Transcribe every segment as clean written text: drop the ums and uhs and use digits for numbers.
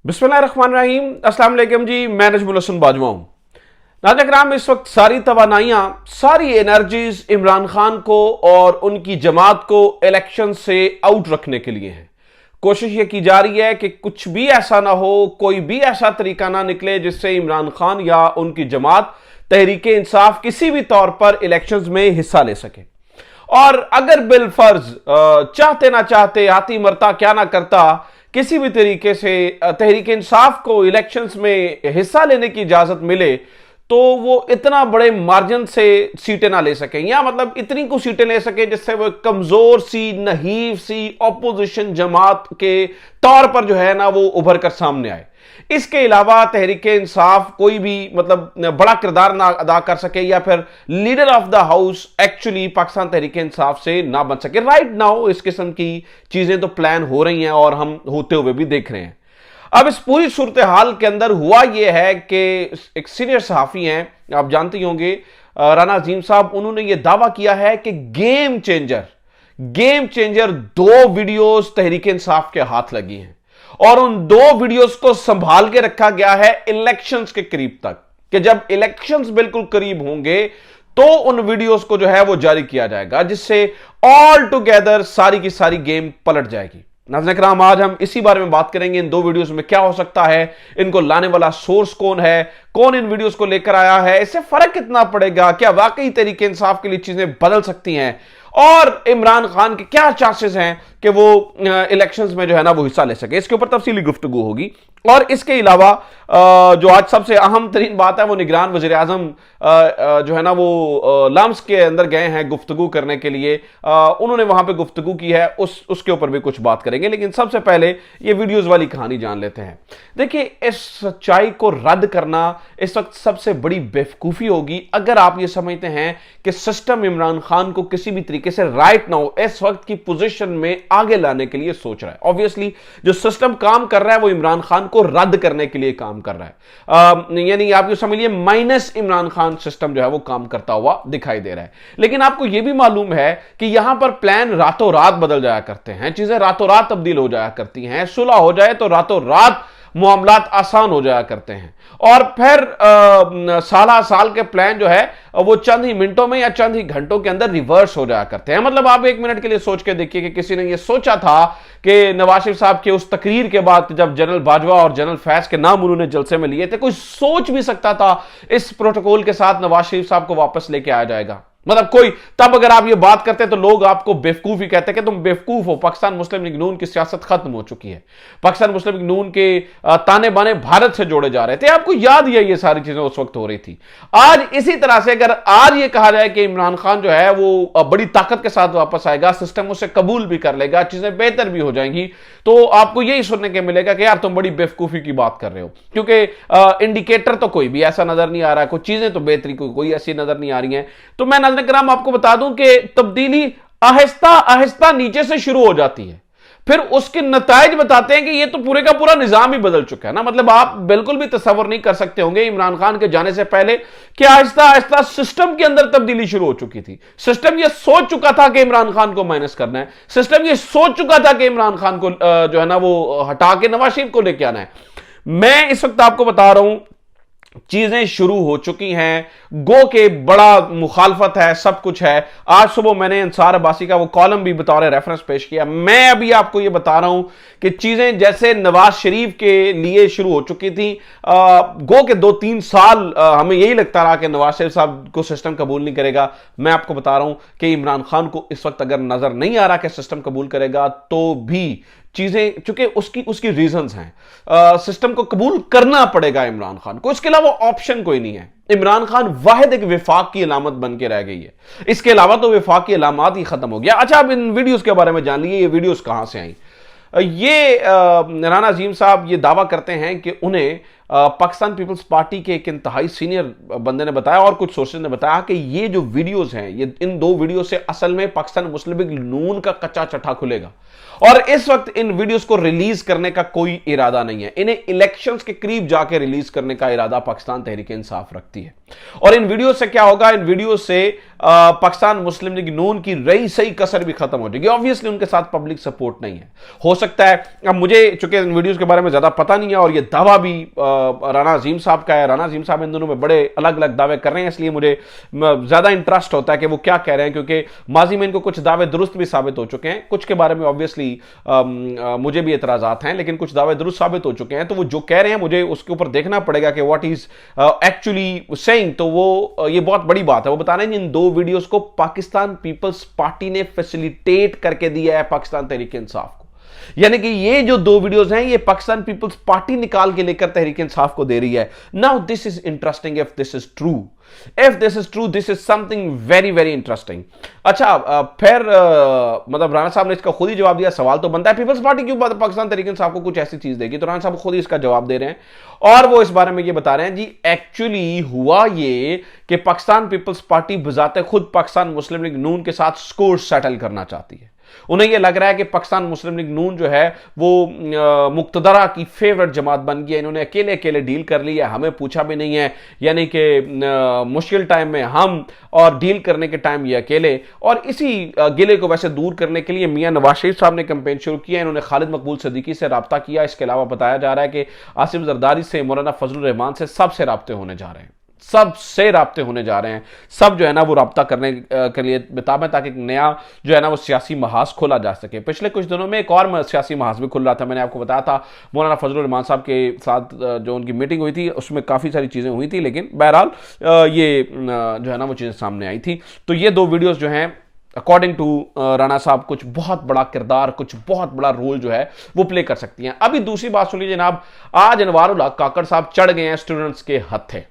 बिस्मिल्लाहिर्रहमानिर्रहीम। अस्सलाम वालेकुम जी, मैं नजमुल हसन बाजवा हूं। नाज़रीन किराम, इस वक्त सारी तवानाइयां, सारी एनर्जीज इमरान खान को और उनकी जमात को इलेक्शन से आउट रखने के लिए हैं। कोशिश ये की जा रही है कि कुछ भी ऐसा ना हो, कोई भी ऐसा तरीका ना निकले जिससे इमरान खान या उनकी जमात तहरीक इंसाफ किसी भी तौर पर इलेक्शंस में हिस्सा ले सके। और अगर बिलफर्ज चाहते ना चाहते, हाथी मरता क्या ना करता, किसी भी तरीके से तहरीक इंसाफ को इलेक्शंस में हिस्सा लेने की इजाजत मिले तो वो इतना बड़े मार्जिन से सीटें ना ले सकें, या मतलब इतनी कुछ सीटें ले सकें जिससे वो कमजोर सी, नहीव सी ऑपोजिशन जमात के तौर पर जो है ना वो उभर कर सामने आए। इसके अलावा तहरीक इंसाफ कोई भी मतलब बड़ा किरदार ना अदा कर सके, या फिर leader of the house actually Pakistan Tehreek Insaf से ना बन सके। राइट नाउ इस किस्म की चीजें तो प्लान हो रही हैं और हम होते हुए भी देख रहे हैं। अब इस पूरी सूरत हाल के अंदर हुआ यह है कि एक सीनियर सहाफी हैं, आप जानते होंगे, राना अजीम साहब, उन्होंने यह दावा किया है कि game changer 2 videos Tehreek Insaf के हाथ लगी हैं और उन 2 वीडियोस को संभाल के रखा गया है इलेक्शंस के करीब तक, कि जब इलेक्शंस बिल्कुल करीब होंगे तो उन वीडियोस को जो है वो जारी किया जाएगा, जिससे ऑल टुगेदर सारी की सारी गेम पलट जाएगी। नाज़रीन किराम, आज हम इसी बारे में बात करेंगे, इन 2 वीडियोस में क्या हो सकता है, इनको लाने वाला सोर्स कौन है, कौन इन वीडियोस को लेकर आया है, इससे फर्क कितना पड़ेगा, क्या वाकई तहरीक इंसाफ के लिए चीजें बदल सकती हैं, और इमरान खान के क्या चांसेस हैं कि वो इलेक्शंस में जो है ना वो हिस्सा ले सके। इसके ऊपर तफसीली गुफ्तगू होगी। और इसके अलावा जो आज सबसे अहम तरीन बात है, वो निगरान वज़ीर आज़म जो है ना वो लम्स के अंदर गए हैं गुफ्तगू करने के लिए। उन्होंने वहां पे गुफ्तगू की है, उसके ऊपर भी कुछ बात करेंगे। लेकिन सबसे पहले ये वीडियोस वाली कहानी जान लेते हैं। देखिए, इस सच्चाई को रद्द करना इस वक्त सबसे बड़ी बेवकूफ़ी होगी अगर आप ये समझते हैं कि सिस्टम इमरान खान को किसी भी तरीके से राइट नाउ इस वक्त की पोजीशन में आगे लाने के लिए सोच रहा है। ऑब्वियसली जो सिस्टम काम कर रहा है वो इमरान खान को रद्द करने के लिए काम कर रहा है। यानी आप ये समझिए माइनस इमरान खान सिस्टम जो है वो काम करता हुआ दिखाई दे रहा है। लेकिन आपको यह भी मालूम है कि यहां पर प्लान रातों रात बदल जाया करते हैं, चीजें रातों रात तब्दील हो जाया करती हैं। सुलह हो जाए तो रातों रात मामलात आसान हो जाया करते हैं, और फिर साल के प्लान जो है वो चंद ही मिनटों में या चंद ही घंटों के अंदर रिवर्स हो जाया करते हैं। मतलब आप 1 मिनट के लिए सोच के देखिए कि किसी ने ये सोचा था कि नवाज शरीफ साहब के उस तकरीर के बाद जब जनरल बाजवा और जनरल फैज के नाम उन्होंने जलसे में लिए थे, कोई सोच भी सकता था इस प्रोटोकॉल के साथ नवाज शरीफ साहब को वापस लेके आया जाएगा? मतलब कोई तब अगर आप ये बात करते तो लोग आपको बेवकूफ ही कहते कि तुम बेवकूफ हो, पाकिस्तान मुस्लिम लीग नून की सियासत खत्म हो चुकी है, पाकिस्तान मुस्लिम लीग नून के ताने बाने भारत से जोड़े जा रहे थे। आपको याद ही है ये सारी चीजें उस वक्त हो रही थी। आज इसी तरह से अगर आज ये कहा जाए कि इमरान खान जो है वो बड़ी ताकत के साथ वापस आएगा, सिस्टम उसे कबूल भी कर लेगा, चीजें बेहतर भी हो जाएंगी, तो आपको यही सुनने के मिलेगा कि यार तुम बड़ी बेवकूफी की बात कर रहे हो, क्योंकि इंडिकेटर तो कोई भी ऐसा नजर नहीं आ रहा है, कुछ चीजें तो बेहतरी कोई ऐसी नजर नहीं आ रही हैं। तो मैं नाज़रीन किराम आपको बता दूं कि तब्दीली आहिस्ता आहिस्ता नीचे से शुरू हो जाती है, फिर उसके नताइज बताते हैं कि ये तो पूरे का पूरा निजाम ही बदल चुका है ना। मतलब आप बिल्कुल भी तस्वर नहीं कर सकते होंगे इमरान खान के जाने से पहले कि आहिस्ता आहिस्ता सिस्टम के अंदर तब्दीली शुरू हो चुकी थी। सिस्टम ये सोच चुका था कि इमरान खान को माइनस करना है, सिस्टम ये सोच चुका था कि इमरान खान को जो है ना वो हटा के नवाज शरीफ को लेके आना है। मैं इस वक्त आपको बता रहा हूं चीजें शुरू हो चुकी हैं, गो के बड़ा मुखालफत है, सब कुछ है। आज सुबह मैंने अंसार अब्बासी का वो कॉलम भी बतौर रेफरेंस पेश किया। मैं अभी आपको ये बता रहा हूं कि चीजें जैसे नवाज शरीफ के लिए शुरू हो चुकी थी, गो के 2-3 साल हमें यही लगता रहा कि नवाज शरीफ साहब को सिस्टम कबूल नहीं करेगा। मैं आपको बता रहा हूं कि इमरान खान को इस वक्त अगर नजर नहीं आ रहा कि सिस्टम कबूल करेगा, तो भी चीजें, चूंकि उसकी रीजंस हैं, सिस्टम को कबूल करना पड़ेगा इमरान खान को, इसके अलावा ऑप्शन कोई नहीं है। इमरान खान वाहिद एक विफाक की अलामत बन के रह गई है, इसके अलावा तो विफाक की अलामत ही खत्म हो गया। अच्छा, अब इन वीडियोस के बारे में जान लीजिए, ये वीडियोस कहां से आई। ये राना अजीम साहब ये दावा करते हैं कि उन्हें पाकिस्तान पीपल्स पार्टी के एक इंतहाई सीनियर बंदे ने बताया और कुछ सोर्सेज ने बताया कि ये जो वीडियोस हैं, ये इन 2 वीडियो से असल में पाकिस्तान मुस्लिम लीग नून का कच्चा चट्टा खुलेगा और इस वक्त इन वीडियोस को रिलीज करने का कोई इरादा नहीं है। इन्हें इलेक्शंस के करीब जाके रिलीज करने का इरादा पाकिस्तान तहरीक इंसाफ रखती है। और इन वीडियो से क्या होगा, इन वीडियो से पाकिस्तान मुस्लिम लीग नून की रही सही कसर भी खत्म हो जाएगी। ऑब्वियसली उनके साथ पब्लिक सपोर्ट नहीं है। हो सकता है, अब मुझे चूंकि इन वीडियोस के बारे में ज्यादा पता नहीं है और ये दावा भी राना अजीम साहब का है, राना अजीम साहब इन दोनों में बड़े अलग अलग दावे कर रहे हैं, इसलिए मुझे ज्यादा इंटरेस्ट होता है कि वो क्या कह रहे हैं, क्योंकि माजी में इनको कुछ दावे दुरुस्त भी साबित हो चुके हैं, कुछ के बारे में ऑब्वियसली मुझे भी एतराजात हैं, लेकिन कुछ दावे दुरुस्त साबित हो चुके हैं। तो वो जो कह रहे हैं मुझे उसके ऊपर देखना पड़ेगा कि व्हाट इज एक्चुअली सेइंग। तो वो ये बहुत बड़ी बात है। वो बता रहे हैं इन 2 वीडियोस को पाकिस्तान पीपल्स पार्टी ने फैसिलिटेट करके दिया है पाकिस्तान तहरीक इंसाफ को, यानी कि ये जो 2 वीडियोस हैं ये पाकिस्तान पीपल्स पार्टी निकाल के लेकर तहरीक इंसाफ को दे रही है। Now this is interesting if this is true. If this is true, this is something very very interesting। अच्छा, फिर मतलब राना साहब ने इसका खुद ही जवाब दिया। सवाल तो बनता है पीपल्स पार्टी क्यों पाकिस्तान तहरीक इंसाफ को कुछ ऐसी चीज देगी, तो राना साहब खुद ही इसका जवाब दे रहे हैं और वो इस बारे में ये बता रहे हैं जी एक्चुअली हुआ ये कि पाकिस्तान पीपल्स पार्टी बजाते खुद पाकिस्तान मुस्लिम लीग नून के साथ स्कोर सेटल करना चाहती है। उन्हें यह लग रहा है कि पाकिस्तान मुस्लिम लीग नून जो है वो मुक्तदरा की फेवरेट जमात बन गई है, इन्होंने अकेले अकेले डील कर ली है, हमें पूछा भी नहीं है, यानी कि मुश्किल टाइम में हम और डील करने के टाइम ये अकेले। और इसी गिले को वैसे दूर करने के लिए मियां नवाज शरीफ साहब ने कैंपेन शुरू किया, इन्होंने खालिद मकबूल सदीकी से रब्ता किया। इसके अलावा बताया जा रहा है कि आसिफ जरदारी से, मौलाना फजलुर रहमान से, सबसे राब्ते होने जा रहे हैं, सबसे राब्ते होने जा रहे हैं। सब जो है ना वो राब्ता करने के लिए बेताब है ताकि एक नया जो है ना वो सियासी महाज खोला जा सके। पिछले कुछ दिनों में एक और सियासी महाज भी खुल रहा था, मैंने आपको बताया था मौलाना फजलुर रहमान साहब के साथ जो उनकी मीटिंग हुई थी उसमें काफ़ी सारी चीज़ें हुई थी, लेकिन बहरहाल ये जो है ना वो चीज़ें सामने आई थी। तो ये 2 वीडियोज़ जो हैं अकॉर्डिंग टू राणा साहब कुछ बहुत बड़ा किरदार, कुछ बहुत बड़ा रोल जो है वो प्ले कर सकती हैं। अभी दूसरी बात सुनिए जनाब, आज अनवारुल हक काकड़ साहब चढ़ गए हैं स्टूडेंट्स के हत्थे।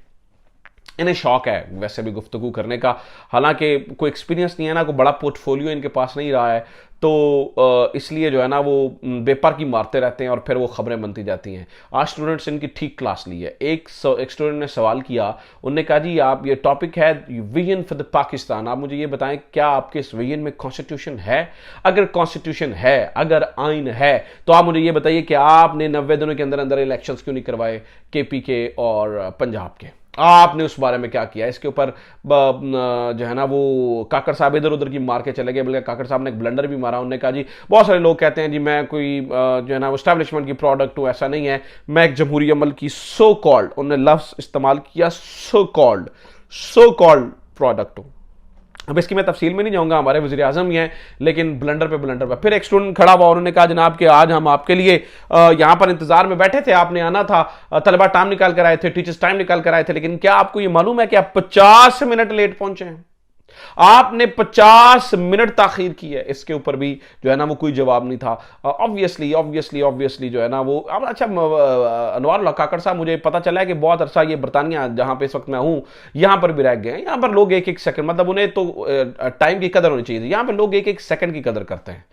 इन्हें शौक है वैसे भी गुफ्तगू करने का, हालांकि कोई एक्सपीरियंस नहीं है ना, कोई बड़ा पोर्टफोलियो इनके पास नहीं रहा है, तो इसलिए जो है ना वो बेपर की मारते रहते हैं और फिर वो खबरें बनती जाती हैं। आज स्टूडेंट्स इनकी ठीक क्लास ली है। एक स्टूडेंट ने सवाल किया, उन्होंने कहा जी आप, ये टॉपिक है विजन फॉर द पाकिस्तान, आप मुझे ये बताएं क्या आपके इस विजन में कॉन्स्टिट्यूशन है? अगर कॉन्स्टिट्यूशन है, अगर आइन है, तो आप मुझे ये बताइए कि आपने 90 दिनों के अंदर अंदर इलेक्शंस क्यों नहीं करवाए KP के और पंजाब के? आपने उस बारे में क्या किया? इसके ऊपर जो है ना वो काकड़ साहब इधर उधर की मार के चले गए, बल्कि काकड़ साहब ने एक ब्लंडर भी मारा। उन्होंने कहा जी बहुत सारे लोग कहते हैं जी मैं कोई जो है ना वो एस्टैब्लिशमेंट की प्रोडक्ट हूँ, ऐसा नहीं है, मैं एक जमहूरी अमल की सो कॉल्ड, उन्होंने लफ्ज इस्तेमाल किया सो कॉल्ड प्रोडक्ट हूँ। अब इसकी मैं तफसील में नहीं जाऊंगा, हमारे वज़ीर आज़म ही हैं, लेकिन ब्लंडर पे ब्लंडर पे। फिर एक स्टूडेंट खड़ा हुआ और उन्होंने कहा जनाब कि आज हम आपके लिए यहाँ पर इंतजार में बैठे थे, आपने आना था, तलबा टाइम निकाल कर आए थे, टीचर्स टाइम निकाल कर आए थे, लेकिन क्या आपको ये मालूम है कि आप 50 मिनट लेट पहुंचे हैं? आपने 50 मिनट ताखीर की है। इसके ऊपर भी जो है ना वो कोई जवाब नहीं था। ऑब्वियसली जो है ना वो। अब अच्छा, अनवारुल हक काकड़ साहब, मुझे पता चला है कि बहुत अरसा ये बरतानिया जहां पे इस वक्त मैं हूं, यहां पर भी रह गए हैं। यहां पर लोग एक एक सेकंड, मतलब उन्हें तो टाइम की कदर होनी चाहिए, यहां पर लोग एक एक सेकंड की कदर करते हैं,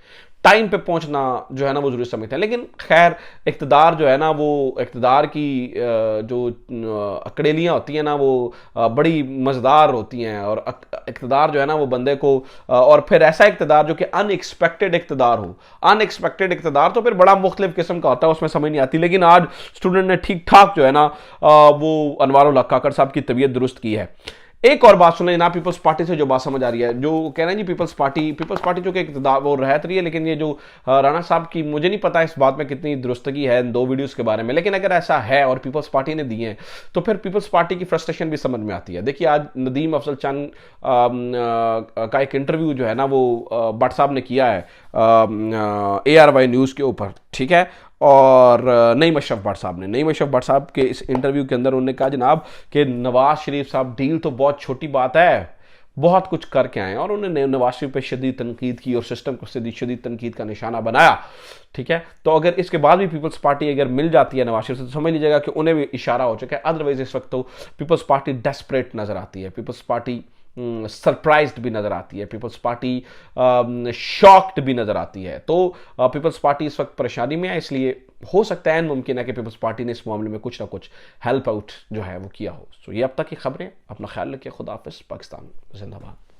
टाइम पे पहुंचना जो है ना वो जरूरी समझते हैं। लेकिन खैर, इक़्तिदार जो है ना वो, इक़्तिदार की जो अकड़ेलियां होती हैं ना वो बड़ी मज़ेदार होती हैं, और इक़्तिदार जो है ना वो बंदे को, और फिर ऐसा इक़्तिदार जो कि अनएक्सपेक्टेड इक़्तिदार हो, अनएक्सपेक्टेड इक़्तिदार तो फिर बड़ा मुख्तलिफ किस्म का होता है, उसमें समझ नहीं आती। लेकिन आज स्टूडेंट ने ठीक ठाक जो है ना वो अनवारुल हक काकड़ साहब की तबीयत दुरुस्त की है। एक और बात सुने ना, पीपल्स पार्टी से जो बात समझ आ रही है, जो कह रहे हैं जी पीपल्स पार्टी जो कि इक़्तिदार वो रहत रही है, लेकिन ये जो राणा साहब की, मुझे नहीं पता इस बात में कितनी दुरुस्तगी है इन 2 वीडियोस के बारे में, लेकिन अगर ऐसा है और पीपल्स पार्टी ने दिए हैं तो फिर पीपल्स पार्टी की फ्रस्ट्रेशन भी समझ में आती है। देखिए, आज नदीम अफजल चंद का एक इंटरव्यू जो है ना वो भट्ट साहब ने किया है ARY न्यूज़ के ऊपर, ठीक है, और नईम अशरफ भट्ट साहब के इस इंटरव्यू के अंदर उन्होंने कहा जनाब कि नवाज शरीफ साहब डील तो बहुत छोटी बात है, बहुत कुछ करके आए, और उन्होंने नवाज शरीफ पे शदीद तनकीद की और सिस्टम को शदीद तनकीद का निशाना बनाया, ठीक है। तो अगर इसके बाद भी पीपल्स पार्टी अगर मिल जाती है नवाज शरीफ से, तो समझ लीजिएगा कि उन्हें भी इशारा हो चुका है। अदरवाइज इस वक्त तो पीपल्स पार्टी डेस्परेट नजर आती है, पीपल्स पार्टी सरप्राइज्ड भी नजर आती है, पीपल्स पार्टी शॉक्ड भी नजर आती है। तो पीपल्स पार्टी इस वक्त परेशानी में है, इसलिए हो सकता है मुमकिन है कि पीपल्स पार्टी ने इस मामले में कुछ ना कुछ हेल्प आउट जो है वो किया हो। तो ये अब तक की खबरें, अपना ख्याल रखिए, खुदा हाफिज़, पाकिस्तान जिंदाबाद।